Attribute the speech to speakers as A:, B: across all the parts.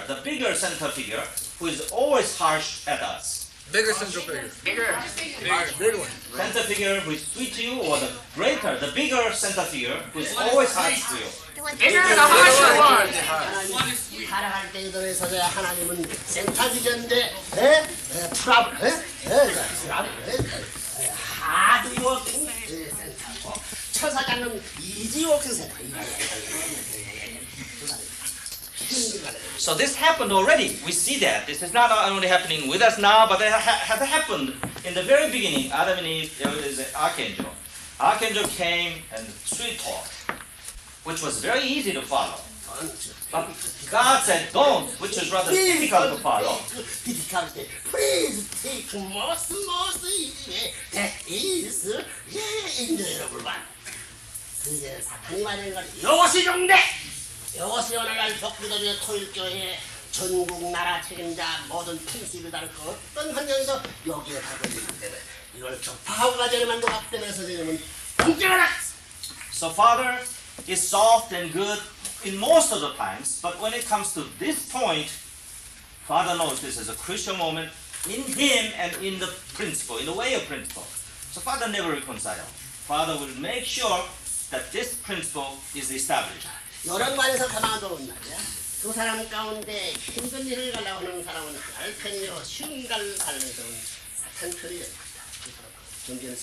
A: the bigger center figure, who is always harsh at us?
B: Bigger central figure. Big one.
A: Center figure who is sweet to you, or the bigger center figure who is always harsh to you?
B: Bigger the harsher one.
C: 하나님 살아갈 때 들어서 하나님은 센터기전데 트러블 하드 워킹 센터고 천사장은 이지 워킹 센터.
A: So this happened already. We see that. This is not only happening with us now, but it has happened in the very beginning. Adam and Eve, there is an archangel. Archangel came and sweet talked, which was very easy to follow. But God said don't, which is rather difficult to follow.
C: Difficult. Please take most easy. That is enjoyable one. 그게 사탄이 말하는 거 이것이 용대. 이것이 오늘날 독비도의 토일교회 전국 나라 책임자 모든 프린시를 다룰 그 어떤 환경에서 여기에 가고 있기 때문에 이걸 격파하고 가자는 것 때문에 선생님은 동정하라.
A: So Father is soft and good in most of the times, but when it comes to this point, Father knows this is a crucial moment in Him and in the principle, in the way of principle. So Father never reconciles. Father will make sure that this principle is established.
C: 이런 관에서 가만두면 말이야. 두 사람 가운데 힘든 일을 가려고 하는 사람은 할 편이요 쉬운 갈 가려는 사람은 사탄 편이야. 존재는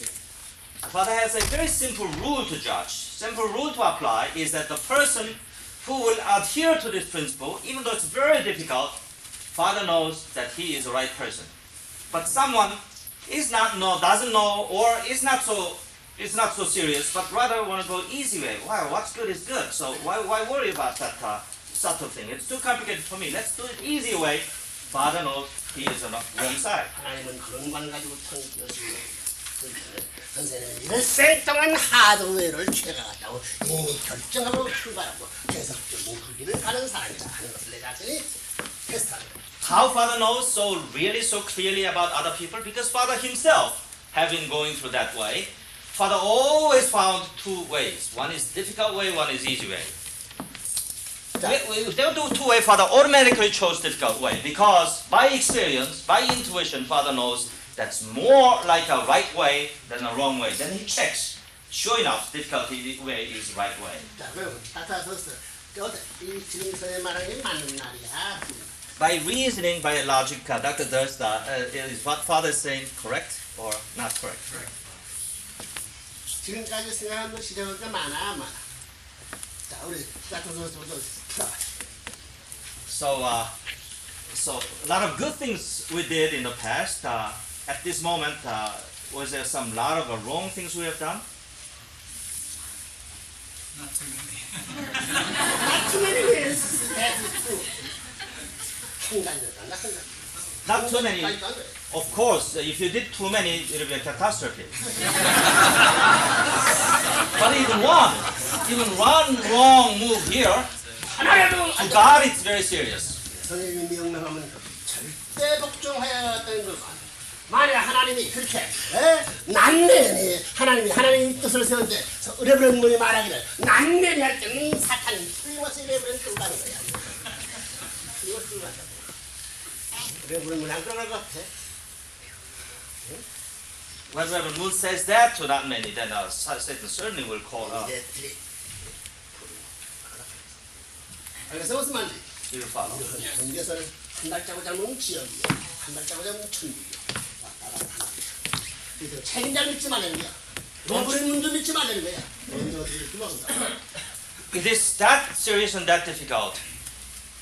A: Father has a very simple rule to judge. Simple rule to apply is that the person who will adhere to this principle, even though it's very difficult, Father knows that he is the right person. But someone doesn't know, or is not so serious, but rather want to go easy way. Wow, what's good is good. So why worry about that subtle thing? It's too complicated for me. Let's do it easy way. Father knows he is on the wrong side.
C: 하나님은 그런 관 가지고 통치하시고 선생님은 일생 동안 하드웨어를 취해갔다고 이미 결정하고 출발하고 계속적인 그 길을 가는 사람이다 하는 것을 내 자신이 테스트합니다.
A: How Father knows so clearly about other people? Because Father himself have been going through that way. Father always found two ways. One is difficult way, one is easy way. If they do two way, Father automatically chose difficult way because by experience, by intuition, Father knows that's more like a right way than a wrong way. Then he checks. Sure enough, difficult way is right way.
C: 자, 그럼 따라서서 이 지금 선생님 말하는 게 맞는 말이야.
A: By reasoning, by logic, Dr. Dursta, is what Father is saying correct or not correct?
C: 지금까지 생각한 거 시대가 많아. 자, 우리 따라서서 풀어봐.
A: So a lot of good things we did in the past. At this moment, was there some lot of wrong things we have done?
D: Not too many.
C: Not too many ways. That's true.
A: Not too many. Of course, if you did too many, it will be a catastrophe. But even one wrong move here, to God it's very serious.
C: 선생님이 명령하면 절대 복종해야 한다는 거. 만약 하나님이 그렇게 난내니 하나님이 뜻을 세운데 어려버린 분이 말하기를 난내니 할 때는 사탄이 틀림없이 어려버린 뜬다는 거야. 이걸 뜬다고. 어려버린 분이 안 들어갈 것 같아.
A: When Reverend Moon says that to that many, then Satan certainly will call up.
C: 그래서 무슨 말인지.
A: He will follow.
C: 경계선은 한 발자국 잡으면 지역이야. 한 발자국 잡으면 천국이야. 그래서 책임자를 믿지 말라는 거야. 어려버린 분도 믿지 말라는 거야. 언제 어떻게 이렇게 먹는다.
A: It is that serious and that difficult.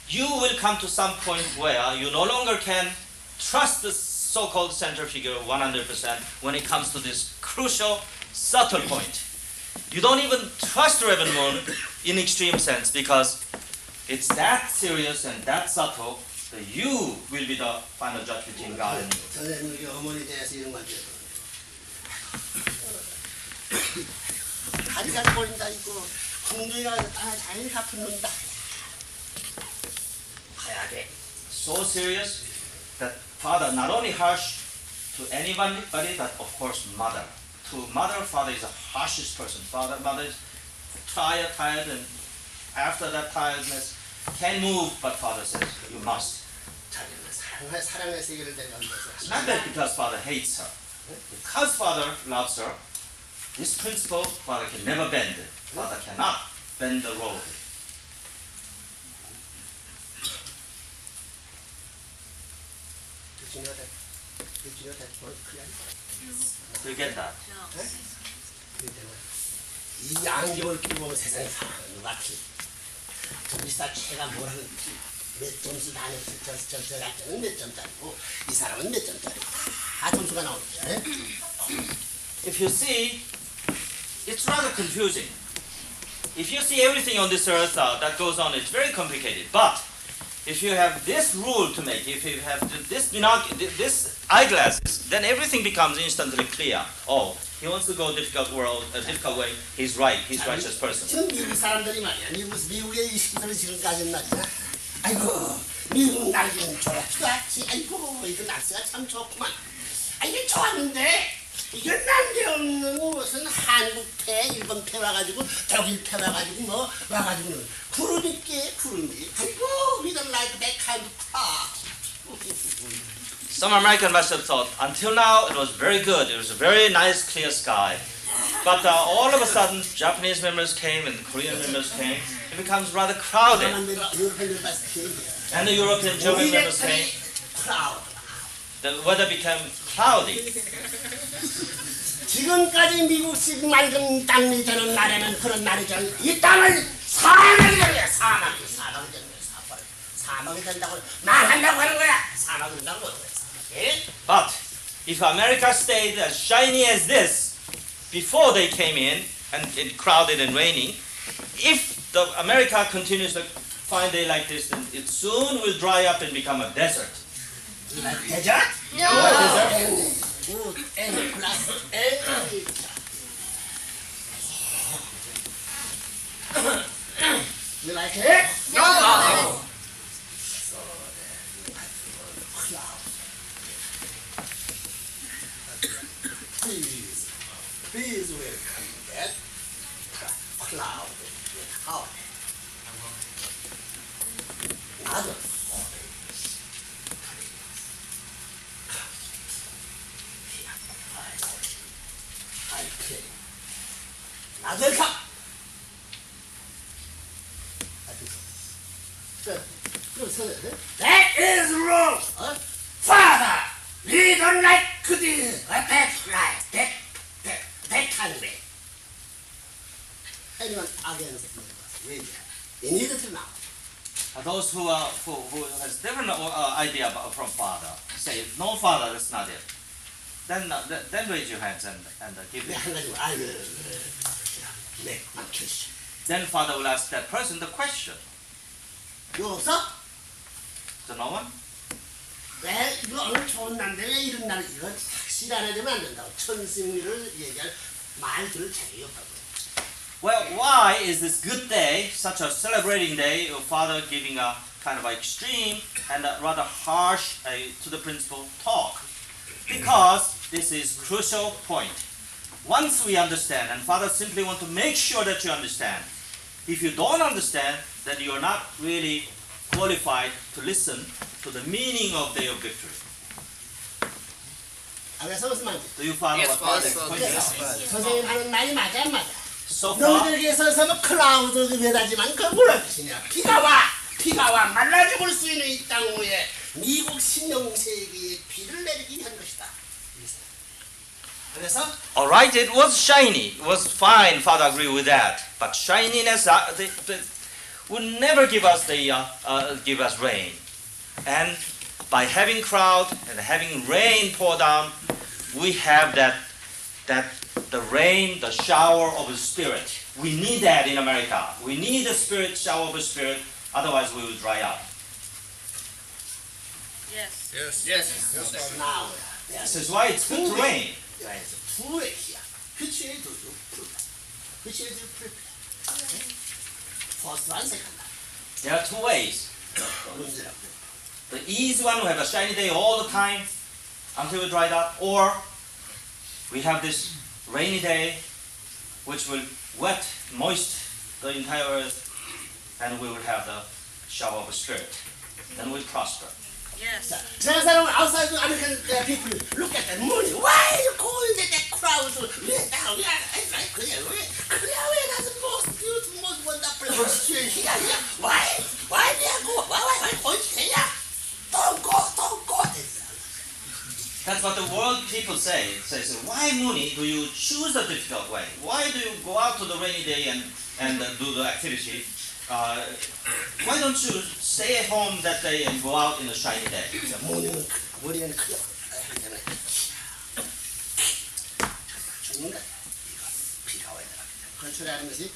A: You will come to some point where you no longer can trust the so-called center figure 100% when it comes to this crucial, subtle point. You don't even trust Reverend Moon in extreme sense because it's that serious and that subtle that you will be the final judge between God and you.
C: 선생님이 어머니 대해서 이런 말 들어요. 다리가 꼬린다 있고 공주가 자연히 갚는다. 가야 돼.
A: So serious that Father not only harsh to anybody, but of course Mother. To Mother, Father is the harshest person. Mother is tired, and after that tiredness, can move, but Father says you must.
C: 자기는 사랑의 세계를 내려앉아서
A: Not that because Father hates her. Because Father loves her, this principle Father can never bend. Father cannot bend the road. Do you get that?
C: 이 안경을 끼고 보면 세상에 사람은 누가 틀려. 둘이서 최가 뭐라는지 몇 점수 다녔어. 저 학교는 몇 점짜리고 이 사람은 몇 점짜리. 다 점수가 나오죠.
A: If you see, it's rather confusing. If you see everything on this earth that goes on, it's very complicated. But if you have this rule to make, if you have this eyeglasses, then everything becomes instantly clear. Oh, he wants to go a difficult way. He's right. He's a righteous person.
C: 지금 미국 사람들이 말이야. 미국의 이 시대를 지금까지는 말이야. 아이고, 미국 날씨는 좋았지. 아이고, 이거 날씨가 참 좋구만. 아, 이게 좋았는데 이게 난데없는 무슨 한국패, 일본패 와가지고 독일패 와가지고 뭐 와가지고는 구름이 깨 구름이. 아이고, we don't like that kind of car.
A: Some American must have thought, until now it was very good. It was a very nice, clear sky. But all of a sudden, Japanese members came and Korean members came. It becomes rather crowded. And the European German members came. The weather became cloudy.
C: 지금까지 미국식 맑은 땅이 되는 날에는 그런 날이죠. 이 땅을 사막이 되는 거야. 사막이 되는 거야. 사막이 된다고 말한다고 하는 거야. 사막이 된다고 하는 거야.
A: But if America stayed as shiny as this before they came in and it crowded and raining, if the America continues to fine day like this, then it soon will dry up and become a desert.
C: Desert?
A: No.
C: Good. N plus N. You like it?
B: No.
C: Please welcome that cloud without another I play another cup. That is wrong. Father, we don't like this. That kind of way. Anyone against me? You need to know.
A: Those who has different idea from Father say no, Father, that's not it. Then raise your hands and give it.
C: I will make my case.
A: Then Father will ask that person the question.
C: You also?
A: So no one?
C: 왜 이거 오늘 좋은 날인데 왜 이런 날 이거 확실하게 되면 안 된다고 천승리를 얘기할 말들을 자기가 없다고.
A: Well, why is this good day, such a celebrating day, your Father giving a kind of extreme and a rather harsh to the principal talk? Because this is crucial point. Once we understand, and Father simply want to make sure that you understand. If you don't understand, then you are not really qualified to listen to the meaning of Day of Victory.
C: 그래서 무슨 말이지?
A: Do you follow
B: Yes,
A: what Father
B: Father.
A: explained?
C: 선생님 하는 말이 맞아 안 맞아?
A: So far,
C: 너희들에게 있어서 뭐 클라우드 외다지만 그걸 몰라주시냐? 비가 와 말라 죽을 수 있는 이 땅 위에 미국 신영세기에 비를 내리기 위한 것이다. 그래서
A: all right, it was shiny. It was fine. Father agree with that. But shininess would never give us give us rain. And by having cloud and having rain pour down, we have that the rain, the shower of the Spirit. We need that in America. We need the Spirit, shower of the Spirit. Otherwise, we will dry up.
B: Yes.
C: now
A: This is why it's good to rain.
C: there's two ways here. Which way do you prepare? Which way do you prepare? First one, second one.
A: There are two ways.
C: 문제라고.
A: The easy one, we have a shiny day all the time until we dried up, or we have this rainy day which will wet, moist the entire earth, and we will have the shower of spirit, then we prosper.
C: 자, 지난 사람은 outside the American people look at the money. Why you calling that crowd? 왜 그냥 왜 that's most beautiful, most wonderful situation here? Why they go? Why 거짓이야? Don't go.
A: That's what the world people say. It says, why money do you choose the difficult way? Why do you go out to the rainy day and do the activity? Why don't you stay at home that day and go out in a shiny day?
C: 머리는 크게 죽는 거야. 비가 와야 돼. 컨트롤하는 것이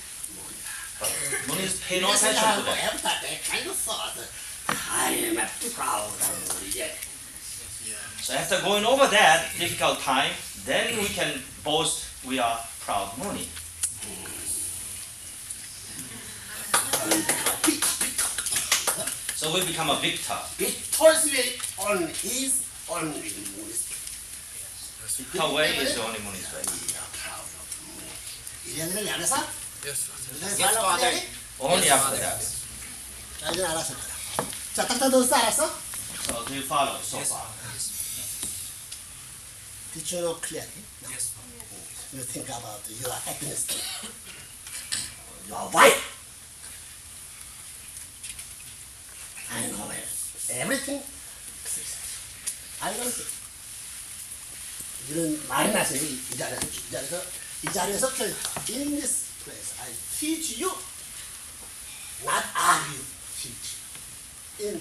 A: Money is pay no attention to that.
C: After that kind of thought, I am proud of it.
A: So after going over that difficult time, then we can boast we are proud money. So we become a victor.
C: Victoriously on his own ministry.
A: Victor way is the only money's way.
C: Proud of money. 이래는 안 해서?
B: Yes, Father.
C: Yes, Father.
A: Only after that.
C: 자, 이제 알았을 거다. 자, 딱딱 넣었어, 알았어?
A: So do you follow so far?
C: Did you know clearly?
B: Yes, Father.
C: You think about your happiness, your wife. I know it. Everything. I know it. 이런 말이 나서 이 자리에서 in this place I teach you, not argue. Teach. In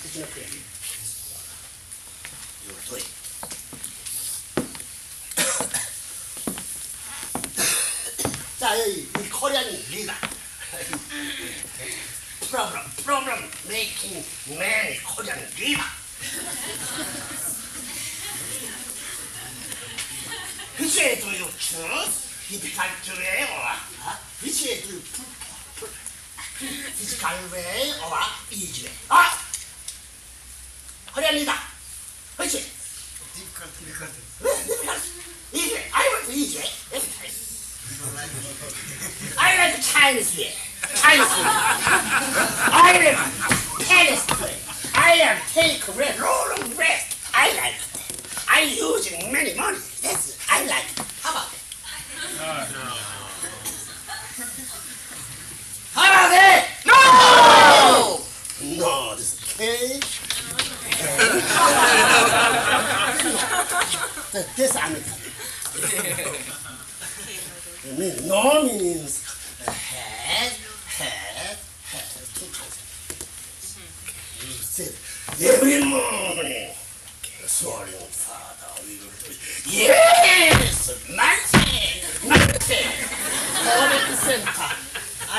C: Did you know clearly? You will do it. 자, 이 코리안 리더. Problem making man Korean leader. Which way do you choose? Difficult way or which way do you physical way or easy way? Korean leader. Which way?
B: Difficult.
C: Easy way. I want easy way every time. I like Chinese way. I like Palace way. I am take red, long rest. I like it. I using many money. That's it. I like it. How about it? How about it? No! No, this is cage. This American. No means head, two times. You said every morning, sorry, Father, we will do it. Yes, 90. Center. I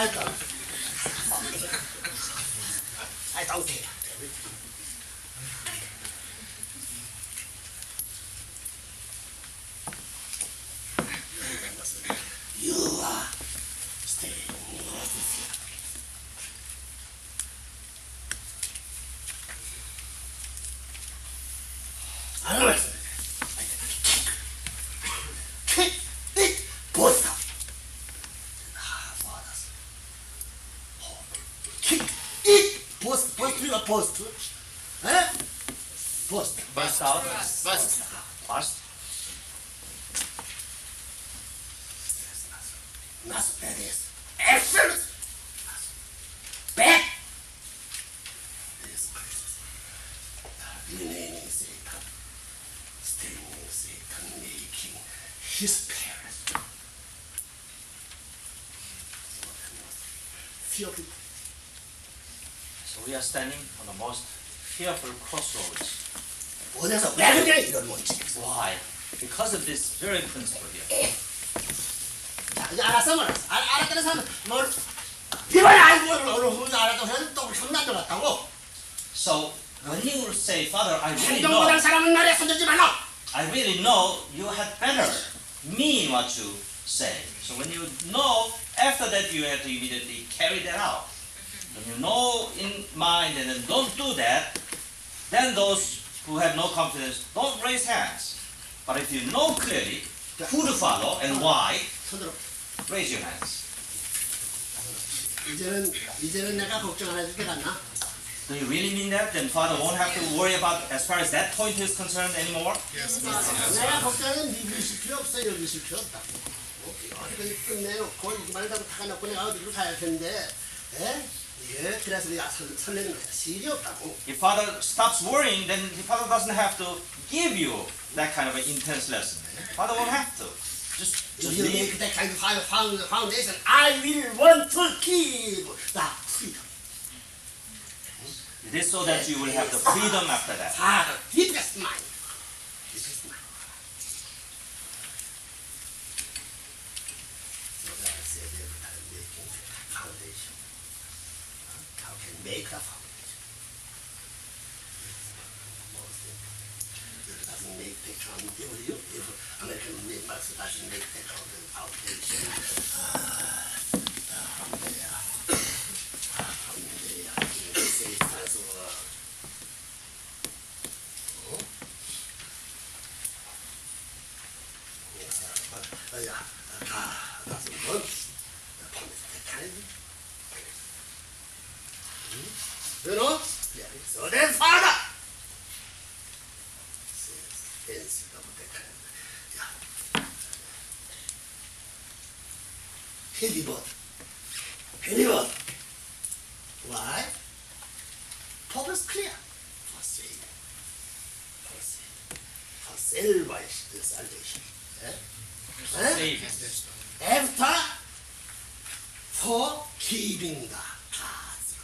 C: don't care. You are staying with you. I know it. Kick it, both up. Fathers. Kick it, post. Eh? Post.
A: Burst out.
B: Bust.
A: Burst.
C: Not that is excellent. Back. This place. Remaining Satan, staying Satan, making his parents. Fearful.
A: So we are standing on the most fearful crossroads.
C: 어디서 왜 그래 이런 원칙에서.
A: Why? Because of this very principle here.
C: 자, 이제 알았어, 알았다는 사람은 뭘 이번에 알고 어느 알았다고 해서 또 혼난 줄 같다고.
A: So when you say, Father, I really
C: 행동보다
A: know,
C: 사람은 말에 손들지 말라.
A: I really know you had better mean what you say. So when you know, after that you have to immediately carry that out. When you know in mind and then don't do that, then those who have no confidence don't raise hands. But if you know clearly who to follow and why,
C: 손들어.
A: raise your hands.
C: 이제는 내가 걱정 안 해도 되겠나?
A: Do you really mean that? Then Father won't have to worry about as far as that point is concerned anymore?
C: 내가 걱정은 네 있을 필요 없어. 여기 있을 필요 없다. 어떻게 끝내놓고 이만 다 타놓고 내가 어디로 가야 할 텐데, 예? 그래서 내가 설레는 거야. 실이 없다고.
A: If Father stops worrying, then Father doesn't have to give you that kind of an intense lesson. Father won't have to. Just
C: You
A: leave.
C: make that kind of foundation. I will want to keep the freedom.
A: It is so that you will have the freedom after that.
C: Father, deepest mind. This is mine. So that I said every time making foundation. How can make a foundation? It doesn't make the foundation. If American makers doesn't make the foundation. You know? So then, Father says, heavy bird. Why? Purpose clear. For saving. For salvation.
A: Save.
C: After, for keeping the God's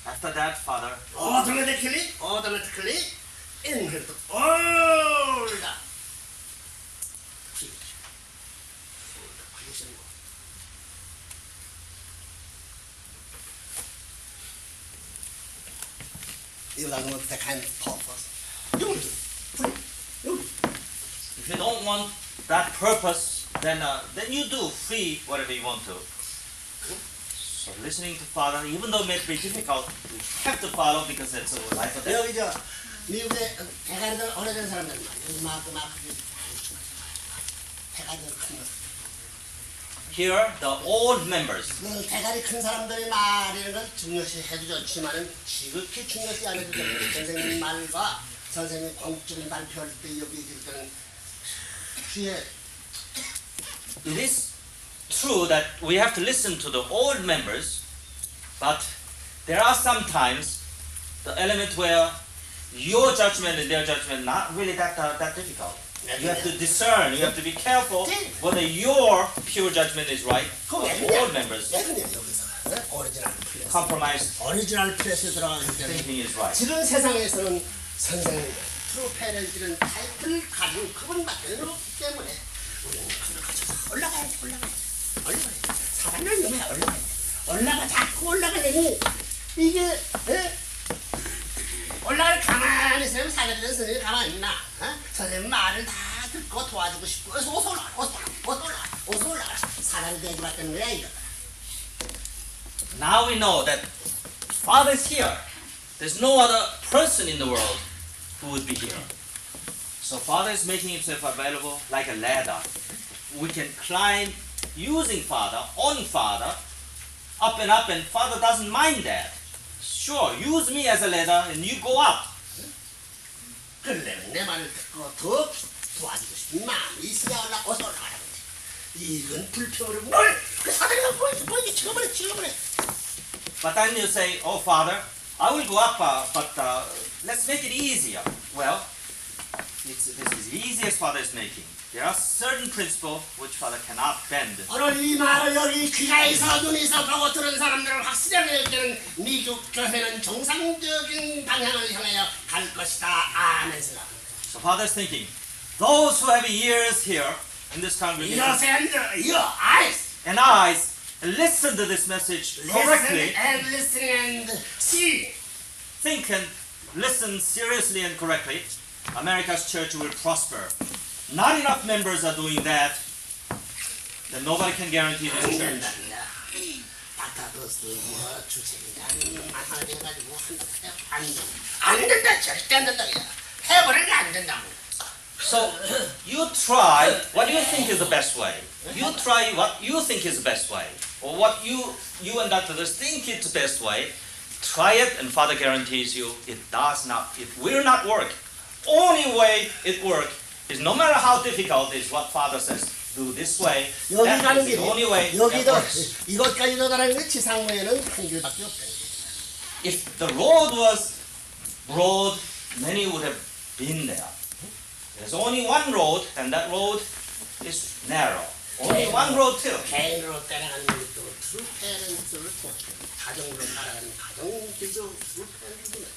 A: After that, Father,
C: automatically, inherit all the creation. All the creation world. You don't want that kind of purpose. You will do it.
A: if you don't want that purpose, then you do free whatever you want to. So listening to Father, even though it may be difficult, we have to follow because it's a life or death.
C: 여기 저 미국에 대가리들 오래된 사람들 말이야. 막 대가리들 큰 거.
A: Here, the old members,
C: 그 대가리 큰 사람들이 말이라는 건 중요시 해도 좋지만은 지극히 중요시 안 해도 됩니다. 선생님 말과 선생님 공적인 발표할 때 여기 있을 때는 귀해.
A: it is true that we have to listen to the old members, but there are sometimes the element where your judgment and their judgment not really that difficult. You have to discern, you have to be careful whether your pure judgment is right or the old members'
C: 예전에 여기서 오리지널 플레스.
A: compromised
C: 오리지널 플레스에 들어가기 때문에
A: thinking is right.
C: 지금 세상에서는 선생님 트루 페널티는 타이틀을 가진 그분밖에 없기 때문에 우리는 그걸 가져서 올라가야지. 사람을 위해 올라가야지. 자꾸 올라가려니 이게 올라갈 가만히 있으면 사람들은 선생님이 가만히 있나? 선생님 말을 다 듣고 도와주고 싶고 어서 올라가. 사람이 되지 말라는 거야 이거.
A: Now we know that Father is here. There's no other person in the world who would be here. So Father is making himself available like a ladder. We can climb using Father, on Father, up, and Father doesn't mind that. Sure, use me as a ladder and you go up.
C: 그러려면 내 말을 듣고 더 도와주고 싶은 마음이 있어야 어서 올라가라고 그러지. 이건 불평으로 그 사람이 보이지 찍어버려.
A: But then you say, oh Father, I will go up, but let's make it easier. Well, this is the easiest Father is making. There are certain principles which Father cannot bend.
C: 오늘 이 말을 여기 귀가 있어 눈이 있어 보고 들은 사람들을 확실하게 얘기하는 미국 교회는 정상적인 방향을 향하여 갈 것이다. 아멘스라.
A: So Father is thinking, those who have ears here in this congregation
C: Ears and your eyes.
A: and eyes listen to this message correctly,
C: Listen and see.
A: think and listen seriously and correctly, America's church will prosper. Not enough members are doing that, then nobody can guarantee this
C: 안
A: church.
C: 된답니다. 바타도스 뭐 주책이다 마사지 해가지고 안 된다 절대 안 된다. 해버리면 안 된다고.
A: So you try what you think is the best way. You try what you think is the best way, or what you and Dr. Dos think is the best way. Try it, and Father guarantees you it will not work. Only way it works is no matter how difficult is what Father says. Do this way.
C: 여기
A: That
C: 가는
A: is the
C: 길이
A: only way that
C: 여기도
A: works.
C: 이것까지도 가는 게 지상로에는 한 길밖에 없다.
A: If the road was broad, many would have been there. There's only one road, and that road is narrow. Only one road too.
C: 개인으로 따라가는 것도 트루 페런스를 통해 가정으로 따라가는 가정길도 트루 페런스는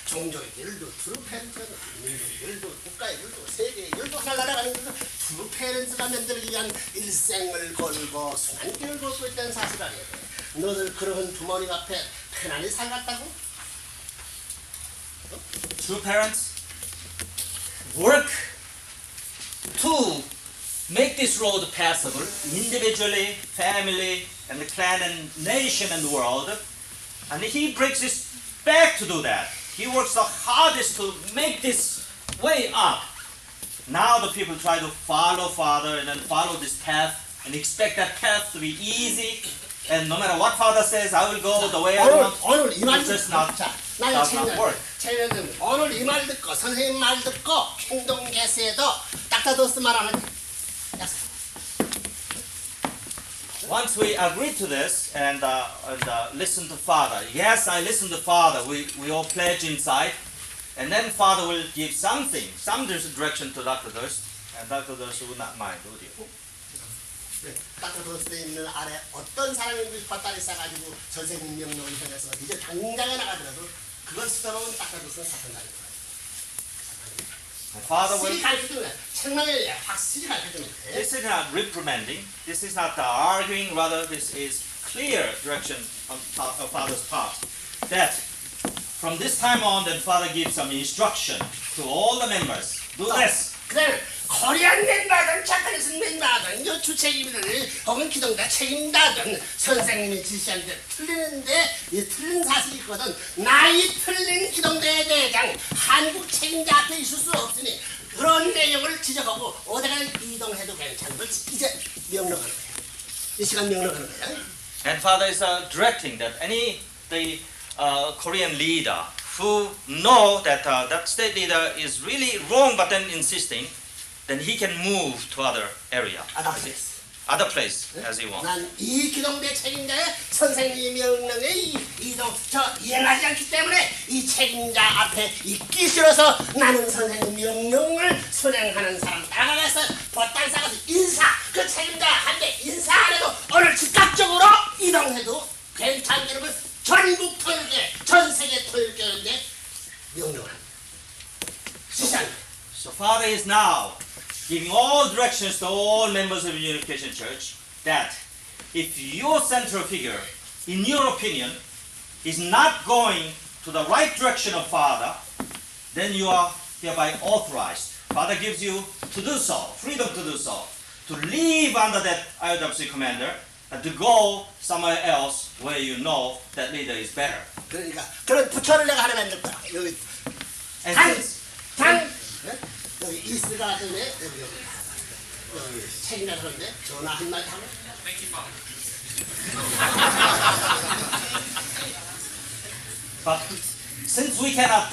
C: 종교의 길도 트루 페런스는 민족의 길도 국가의 길도 세계의 길도 살아가는 것도 트루 페런스가 만들기 위한 일생을 걸고 순환길을 걷고 있다는 사실을 알아야 돼. 너들 그런 부모님 앞에 편안히 살았다고?
A: True parents work to make this road passable individually, family, and the clan and nation and world. And he breaks his back to do that. He works the hardest to make this way up. Now the people try to follow Father and then follow this path and expect that path to be easy. And no matter what Father says, I will go the way I want.
C: 오늘 이 말
A: It's just
C: 듣고
A: not,
C: 자, 나의
A: does not work.
C: 체면은 오늘 이 말 듣고 선생님 말 듣고 행동 개세도 닥터도스 말 안 하지.
A: Once we agree to this and listen to Father, yes, I listen to Father, we all pledge inside, and then Father will give something, some direction to Dr. Durst, and Dr. Durst would not mind, would you?
C: 닥터도스에 있는 아래 어떤 사람이 밭다리 싸가지고 선생님 명령을 전해서 이제 당장에 나가더라도 그걸 쓰다보면 닥터도스는 사탄다는 거야.
A: And Father will.
C: 확실히 가르쳐주면 책망에 확실히 가르쳐주면 돼.
A: This is not reprimanding, this is not arguing, rather this is clear direction of Father's part. That from this time on, then Father gives some instruction to all the members. Do this.
C: 그다음에 코리안 멤버든 자카리슨 멤버든 요 주책임이든 혹은 기동자 책임자든 선생님이 지시한 데 틀리는데 이 틀린 사실이 있거든. 나이 틀린 기동대 대장 한국 책임자 앞에 있을 수 없으니 그런 내용을 지적하고 어디가 이동해도 괜찮은 걸 이제 명령하는 거야. 이 시간 명령하는 거야.
A: And Father is directing that the Korean leader who know that that state leader is really wrong, but then insisting, then he can move to other area, other place as he wants.
C: 난 이 기동대 책임자의 선생님 명령에 이동 이행하지 않기 때문에 이 책임자 앞에 있기 싫어서 나는 선생님 명령을 수행하는 사람 다가가서 보따리 싸가서 인사 그 책임자한테 인사 안 해도 오늘 즉각적으로 이동해도 괜찮다는 걸 전국 토요일에 전 세계 토요일교회인데 명령을 지시합니다.
A: So Father is now giving all directions to all members of Unification Church that if your central figure, in your opinion, is not going to the right direction of Father, then you are hereby authorized. Father gives you to do so, freedom to do so, to live under that IOWC commander and to go somewhere else where you know that leader is better.
C: 그러니까 그런 부처를 내가 하나 만들 거야. 여기
A: And
C: 단
A: since
C: 여기 이스가 왔는데 여기 책임자 그런데 전화 한 마디 하고
A: But since we cannot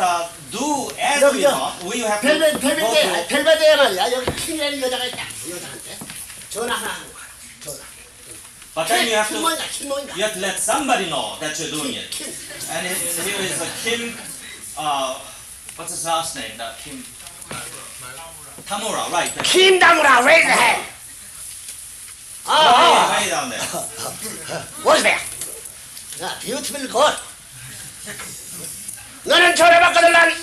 A: do as we want, we have to go to.
C: 벨베데에 말이야. 여기 킴이라는 여자가 있다. 여자한테 전화 하나 하고 가라. 전화.
A: But then you have to
C: 킴모인가.
A: let somebody know that you're doing it.
C: 킴.
A: And here is Kim. What's his last name? Kim Tamura, right?
C: 킴다무라 raise the hand.
A: Way down there.
C: What's that? Beautiful God. 너는 전화 받거든 난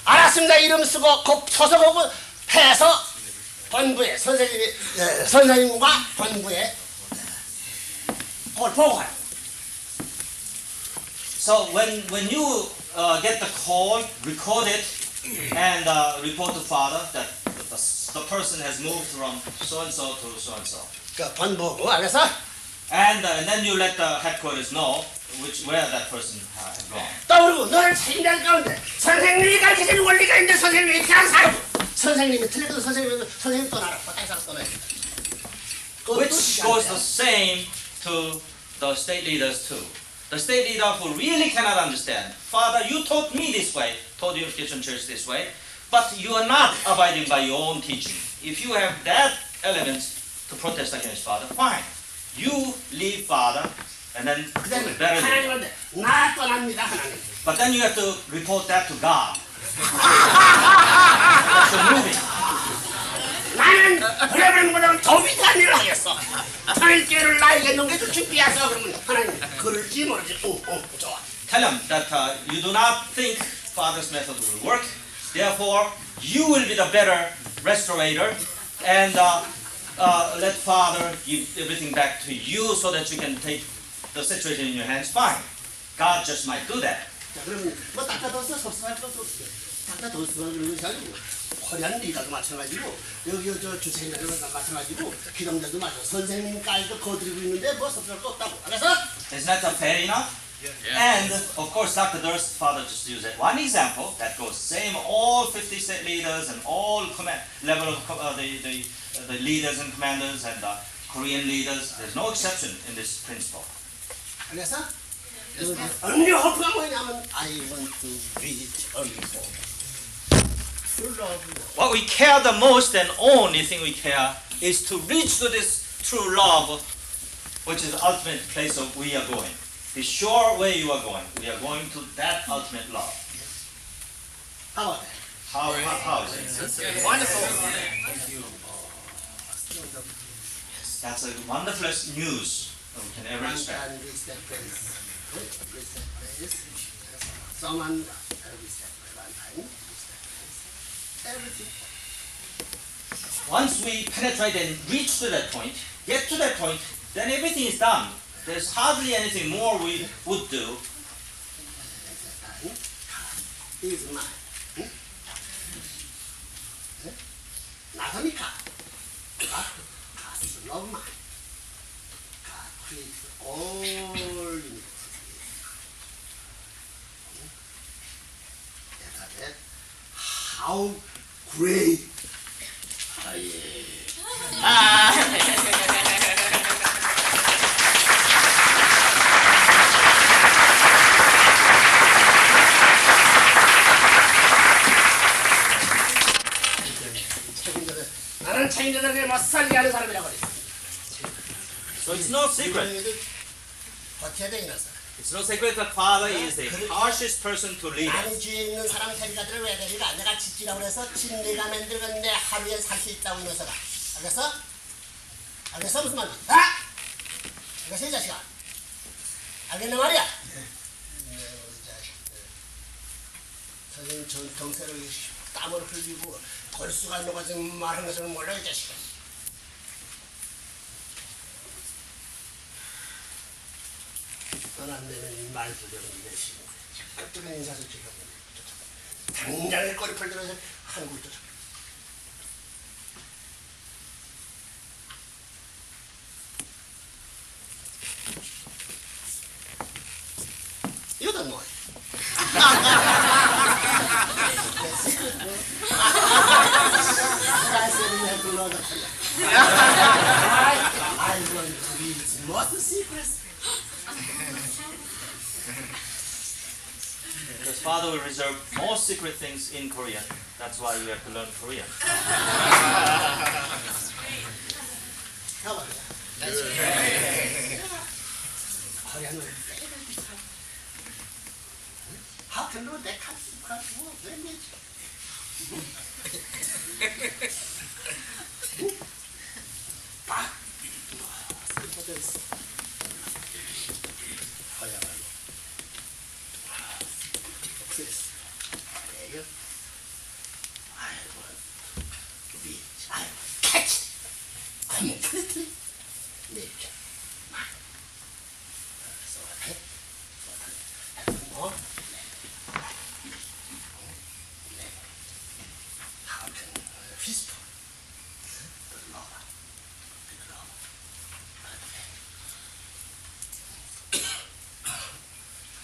C: 알았습니다. 이름 쓰고 곧 소속 오고 해서 본부에 선생님과 본부에 그걸 보고하라.
A: So when you get the call, record it, and report to Father that the person has moved from so and so to so and so.
C: 그 본부고 알았어?
A: And then you let the headquarters know where that person had gone.
C: 또 그리고 너를 책임질 가운데 선생님이 가르치는 원리가 있는데 선생님이 이렇게 안 살고 선생님이 틀리거든. 선생님 또 알아. 다른 사람 떠나야 돼.
A: Which goes the same to the state leaders too. The state leader who really cannot understand. Father, you taught me this way, taught your Christian church this way, but you are not abiding by your own teaching. If you have that element to protest against Father, fine. You leave Father, and then you
C: 그다음에
A: will better lead.
C: 하나님한테 나 떠납니다. 하나님.
A: But then you have to report that to God. That's your moving.
C: 나는 그래버린보다는 더 위대한 일을 하겠어. 하나님께를 나에게 넘겨줄 준비하소. 그러면 하나님 그럴지 모르지. 좋아.
A: Tell him that you do not think Father's method will work. Therefore, you will be the better restorator, and let Father give everything back to you so that you can take the situation in your hands. Fine. God just might do that.
C: 자 그러면 뭐 닦아뒀어 섭섭할 것도 없어. 닦아뒀으면 그런 것이 아니고 코리안 리더도 마찬가지고 여기 저 주체인들도 마찬가지고 기동자도 마찬가지고 선생님까지도 거드리고 있는데 뭐 섭섭할 거 없다고. 알았어?
A: Isn't that fair enough? And of course, Dr. Durst, Father, just used that one example that goes same all 50 state leaders and all level of the leaders and commanders and the Korean leaders. There's no exception in this principle.
C: 알겠어? 언니 호프가 뭐냐면 I want to reach unfold. True love.
A: What we care the most and only thing we care is to reach to this true love, which is the ultimate place of we are going. Be sure where you are going. We are going to that ultimate love.
C: How about that?
A: How is it?
B: Wonderful.
A: That's a wonderful news that we can ever
C: One
A: expect.
C: can reach that place. Reach that place. Someone reach that place. One time reach that place. Everything.
A: Once we penetrate and reach to that point, get to that point, then everything is done. There's hardly anything more we would do.
C: Is mine. 나서니까 God's love mine. God creates all universe. How great! 나는 책임자들에게 못 살게 하는 사람이라고 그랬어.
A: So it's no secret.
C: 버텨야 돼, 이 녀석.
A: It's no secret that Father is the harshest person to lead
C: 나는
A: us.
C: 주위에 있는 사람 책임자들을 왜 데리가? 내가 짓지라고 그래서 집 내가 만들건 내 하루에 살 수 있다고 이 녀석아. 알겠어? 알겠어? 무슨 말이야? 아! 알겠어, 이 자식아? 알겠네 말이야? 선생님 정세를 땀을 흘리고 골수가 녹아서 말하는 것을 몰라 이 자식아. 넌 안 되면 말 부려는 내 시간. 깍두기 인사를 지켜보네. 당장에 꼬리풀 들어서 한국을 쫓아. 이거다 뭐. I want to read most secrets.
A: Because Father will reserve more secret things in Korean. That's why you have to learn Korean.
C: How about that? 코리안은 하필로 내 카드 가지고 왜 내지? 박 슬퍼졌어. 허야말로 그랬어. 내가 아이고 우리 아이고 캐치 컴플리트 내게 막 그래서 뭐 How can whisper? The love.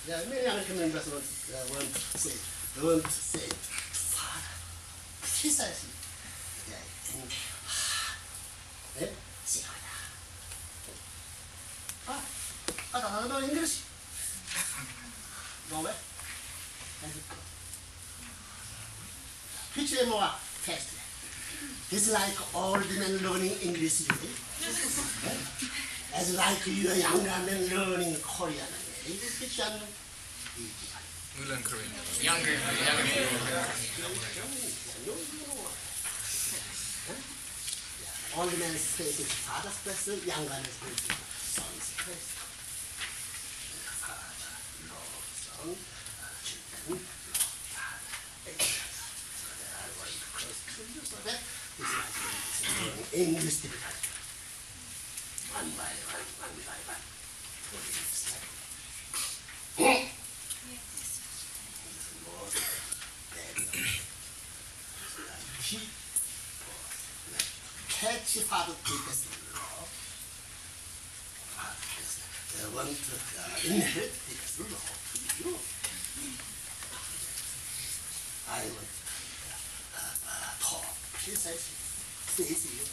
C: Yeah, many American members want to say, Father, precisely. I don't know English. No way. Which is more fast? It's like old men learning English, as like you young men learning Korean. Which one?
D: We learn Korean.
B: Younger.
C: Old man speaks his father's person, young man speaks his son's person. Father loves son, children love father. So they are very close to you, so that is like English difficult. One by one. Catch father biggest love. They want to inherit biggest love to you. I want to talk precisely, face you.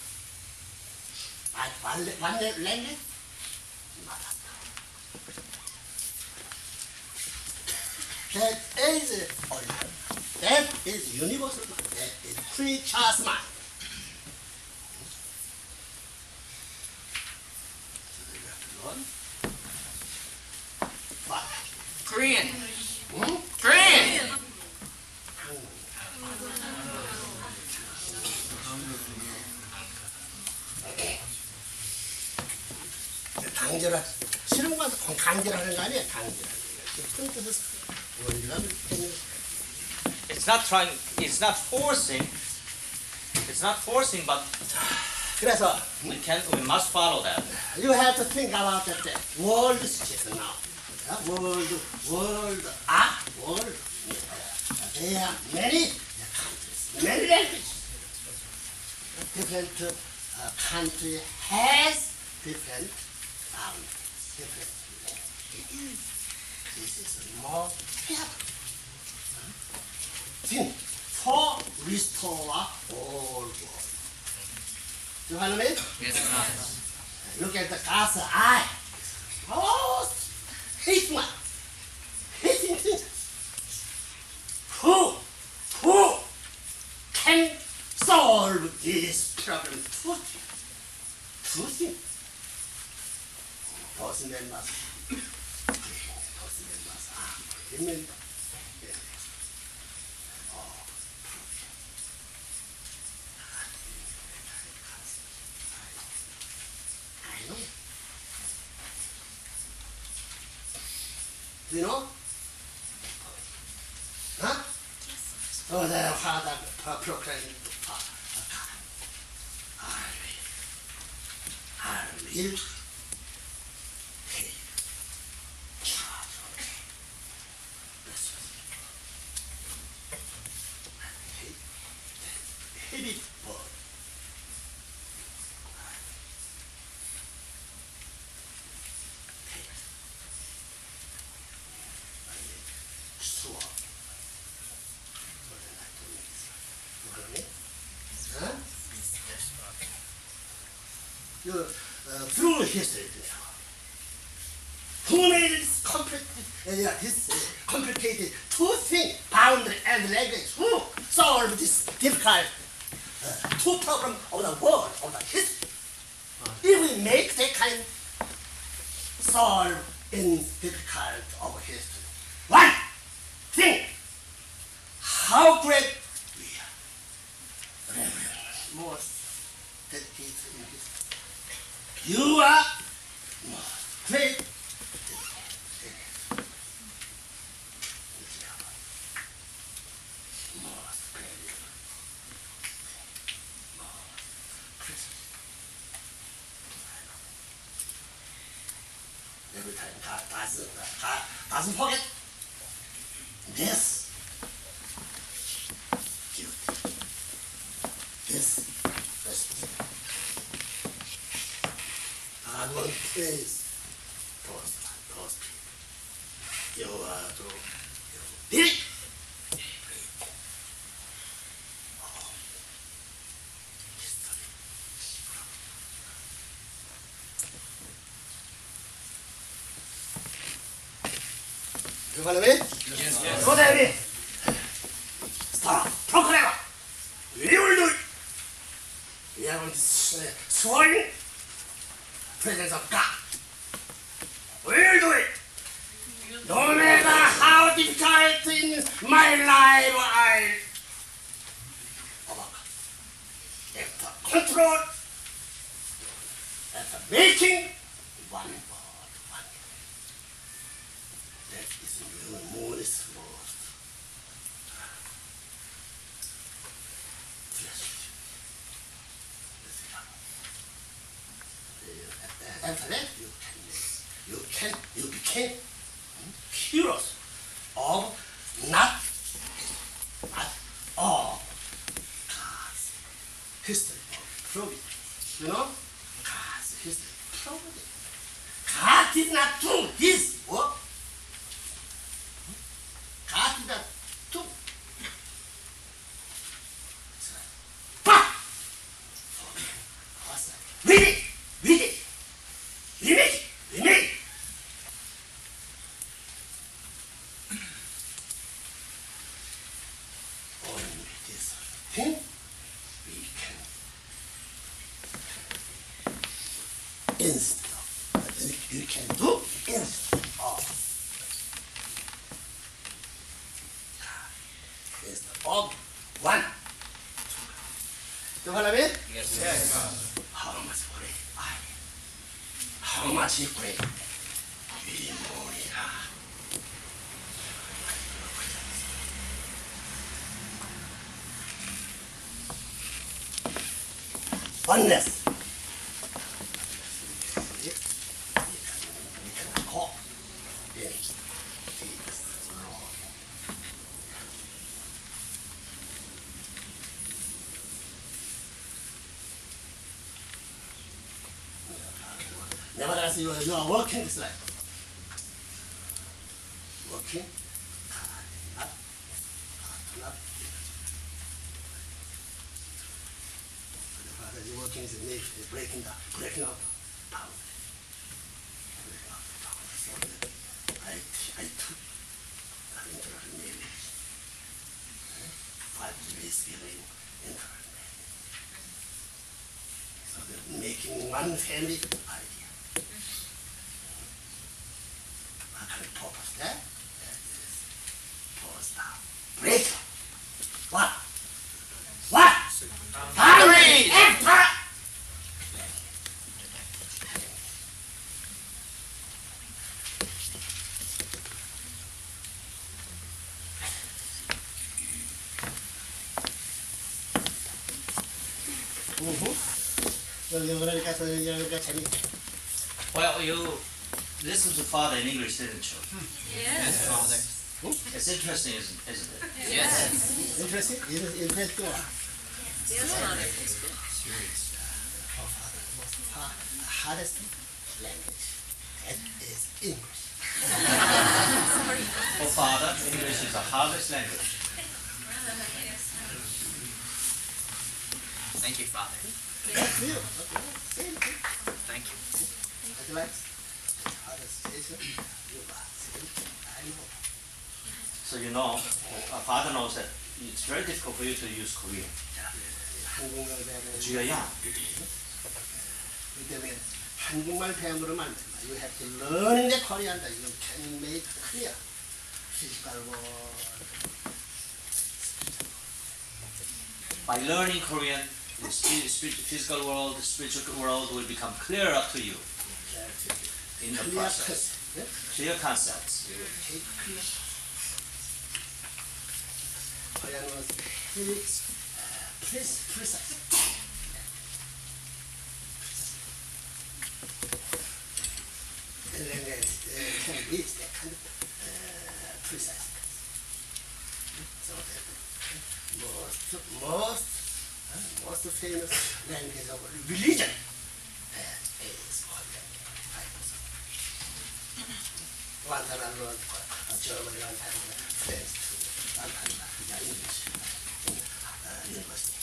C: One language, mother tongue. That is original. That is universal mind. That is creature's mind. What?
B: Korean.
C: Hmm?
B: Korean.
C: 강제라 싫은 건 강제라는 거 아니야? 강제라는 거. 뜻에서 원리가
A: It's not trying. It's not forcing. It's not forcing, but
C: 그래서
A: we must follow that.
C: you have to think about that world situation now. World. There are many countries, many languages. Different country has different boundaries, different languages. This is more fair. Think for restore all world. Do you know what I mean?
B: Yes, sir.
C: Look at the God's eye. Oh, hating one. Hating thing. Who can solve this problem? Two things. Person must. Remember. I know. Do you know? Huh? Oh, the father proclaimed I will take charge of this. Heavy burden. Through history, who made this complicated two things, boundary and language? Who solved this difficult two problems of the world, of the history? If we make that kind solve in difficult of history, one thing, how great we are. Most dedicated in history. You are most great. Most great. Every time God doesn't forget this duty, this responsibility. God will praise those people. You are to big. You follow me?
D: Yes.
C: So then we start. Proclaim. We will do it. We are going to sworn presence of God. We will do it. No matter how difficult in my life I overcome. After control, after making one body, one. That is Myoung's word. After that, you became heroes of not all God's history of providence. You know, God's history of providence. God did not do His work. God did not do. But for us, we did. We made it. Only this thing we can instead of you can do instead of one. You follow me?
D: Yes.
C: How much great I am. How much great we only are. Oneness. We can call in this Lord. Nevertheless, you are working this life. Working, not. The Father is working is breaking up the power. So I took that internal marriage. 5 years healing internal marriage. So they're making one family idea. What kind of purpose there? That is pause down. Break up. What?
B: Boundaries.
C: Enter. 여기가 재밌.
A: Well, you listen to Father in English, didn't you?
B: Yes. Father.
A: It's interesting, isn't it?
B: Yes.
C: Interesting? Interesting.
B: Yes, Father.
C: Hardest language. That is English.
A: For Father, English is the hardest language.
B: Thank you, Father.
C: That's you. Okay. Same thing.
B: Thank you.
C: Otherwise, hardest station. You are same thing. I know.
A: So you know, Father knows that it's very difficult for you to use Korean.
C: 한국말 배우는
A: 주여야.
C: 그 때문에 한국말 배움으로만 안 된다. You have to learn the Korean that you can make clear. Physical world.
A: By learning Korean, the physical world, the spiritual world will become clearer to you in the
C: Clear
A: process.
C: concept. Yeah?
A: Clear concepts.
C: You will take clear. Korean was very precise. And then can reach that kind of precise. So the most famous language of religion is Korean. One time I learned German, one time French, one time English in university.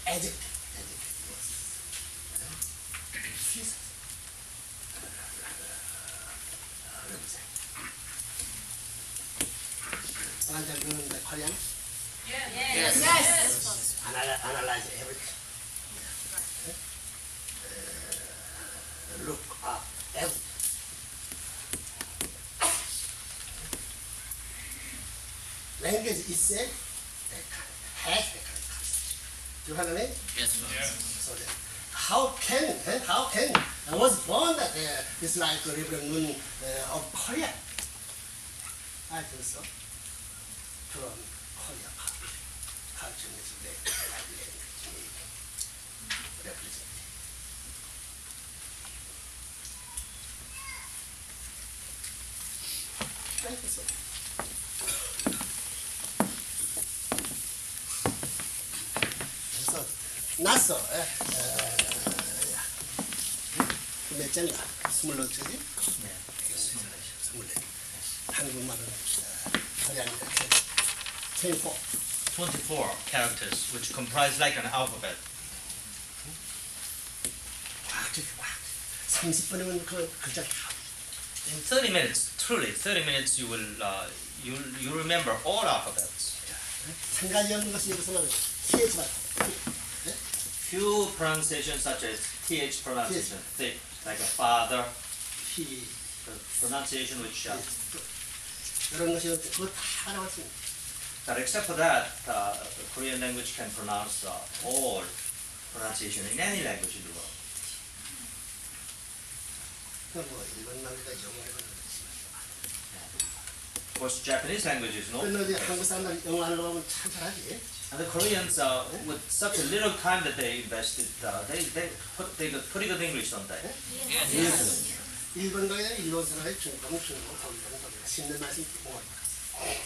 C: Adjective was precise. Father learn the Korean?
B: Yes.
C: Analyze everything. Look up everything. Language itself, has the kind of concept. Do you follow me?
B: Yes, Father.
C: So that how can I was born that it's like a river moon of Korea. I think so. From Korea culture is language represent. Thank you so much. 그래서 났어. 몇 장가? 24쪽이?
A: 네.
C: 24. 한국말은 거의 24.
A: 24 characters, which comprise like an alphabet.
C: 꽉 30분이면 그 글자 다.
A: In 30 minutes, truly, 30 minutes, you will you remember all alphabets.
C: 한 가지 없는 것이 여기서는 TH만.
A: Few pronunciations such as th pronunciation, thick, like a father,
C: P.
A: the pronunciation which.
C: 이런 것이 그거 다 나올 수 있는.
A: But except for that, the Korean language can pronounce all pronunciation in any language in the world.
C: 뭐 일본 말보다 영어를
A: Of course, Japanese language is no.
C: 그런데 한국 사람들 영어 하려고 하면 참 잘하지.
A: And the Koreans, with such a little time that they invested, they got pretty good English, don't they?
B: Yes.
C: 일본 가게 되면 일본 사람이 중국, 거기 신는 말씀 뭐.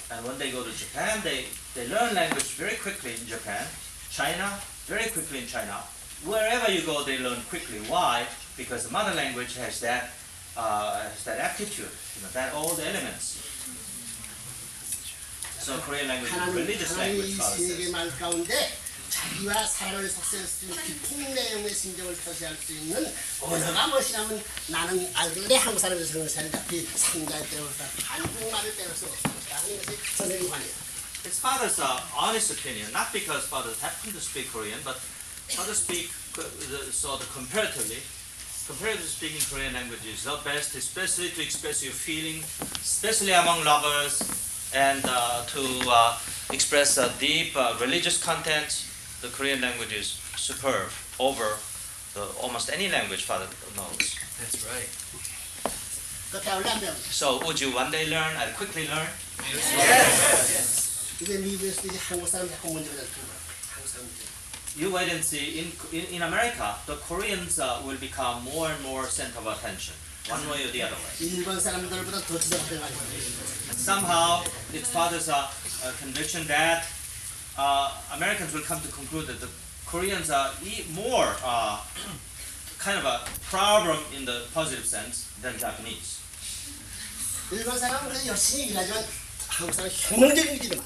A: And when they go to Japan, they learn language very quickly in Japan. China, very quickly in China. Wherever you go, they learn quickly. Why? Because the mother language has that aptitude, that all the elements. So Korean language is a religious language.
C: 하나님이
A: Father
C: 세계
A: says.
C: 말 가운데 자기와 사람을 속세할 수 있는 깊은 내용의 심정을 표시할 수 있는 언어가 무엇이냐면 나는 알길래 한국 사람이 생각하는데 그 상자에 때워서 한국말을 때울 수 없다는 것이 선생님 관이에요.
A: It's father's honest opinion, not because fathers happen to speak Korean, but fathers speak comparatively speaking Korean language is the best, especially to express your feeling, especially among lovers, and to express deep religious content. The Korean language is superb over almost any language father knows.
B: That's right.
C: 그 배울래 안 배울래?
A: So would you one day learn and quickly learn?
C: 이게 미국에서 이제 한국 사람 자꾸 문제가 될 거야. 한국 사람들.
A: You wait and see. In America, the Koreans will become more and more center of attention, one way or the other way.
C: 일본 사람들보다 더 지적하는 거 아니야?
A: And somehow, it's father's conviction that Americans will come to conclude that the Koreans are more kind of a problem in the positive sense than Japanese.
C: 일본 사람은 그래도 열심히 일하지만 한국 사람은 혁명적인 일이 많아.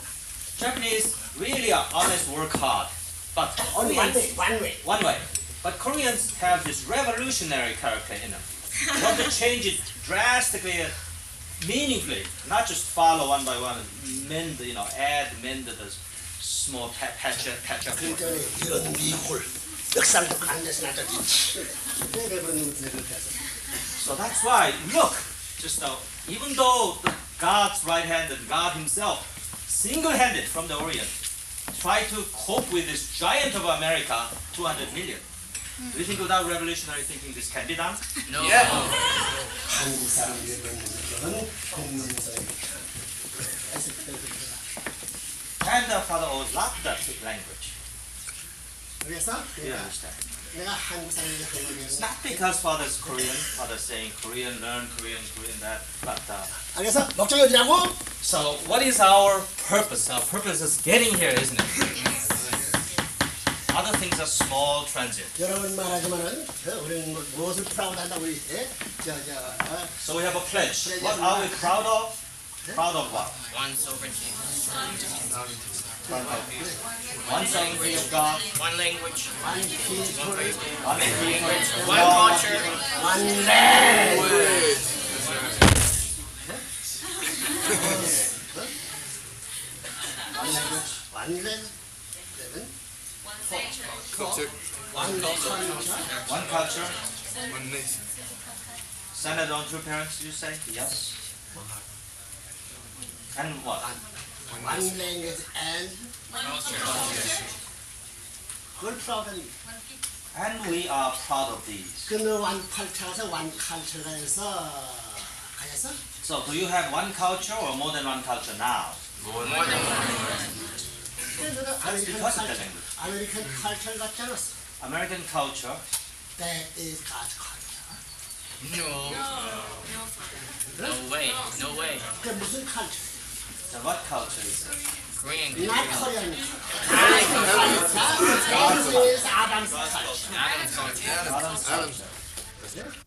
A: Japanese really are honest, work hard, but
C: Only
A: Koreans,
C: one way.
A: one way. But Koreans have this revolutionary character in them. They want to change it drastically, meaningfully, not just follow one by one, mend the small patch up.
C: 그러니까 이런 미국을 역사를 가는데서 나한테 왜 그런 것을 그렇게 해서
A: So that's why, look, just now, even though God's right hand and God Himself, single-handed from the Orient, try to cope with this giant of America, 200 million. Do you think without revolutionary thinking this can be done?
B: No.
C: 한국 사람들이 그런 공명성이
A: And the father always loved that language.
C: 그래서
A: You understand?
C: 내가 한국 사람이
A: It's
C: 한국에서
A: not because father's Korean, father's saying Korean, learn Korean, that, but
C: 그래서 목적이 어디라고?
A: so what is our purpose? Our purpose is getting here, isn't it? Other things are small, transient.
C: 여러분 말하지만은 우리는 무엇을 프라우드한다고 우리
A: So we have a pledge. What are we proud of? Proud of what?
B: One sovereignty.
A: One sovereignty of God,
B: One language.
C: one people,
A: one people,
B: One culture.
C: one land.
D: Culture.
C: one culture,
A: One culture,
D: One nation.
A: centered on two parents, you say? Yes. And what?
C: one language and 그걸 프라우드입니다.
A: And we are proud of these.
C: 그는 one culture에서 one culture가 해서 가졌어?
A: So, do you have one culture or more than one culture now?
B: More than one.
C: 그들은
A: That's because of the language.
C: 아메리칸 culture 같지 않았어.
A: American culture,
C: That is God's culture.
B: No. No way. No way.
C: 그게 무슨 culture?
A: so what culture is it?
B: Korean.
C: Not Korean culture. This is Adam's culture.
B: Adam's culture.
A: Adam's culture.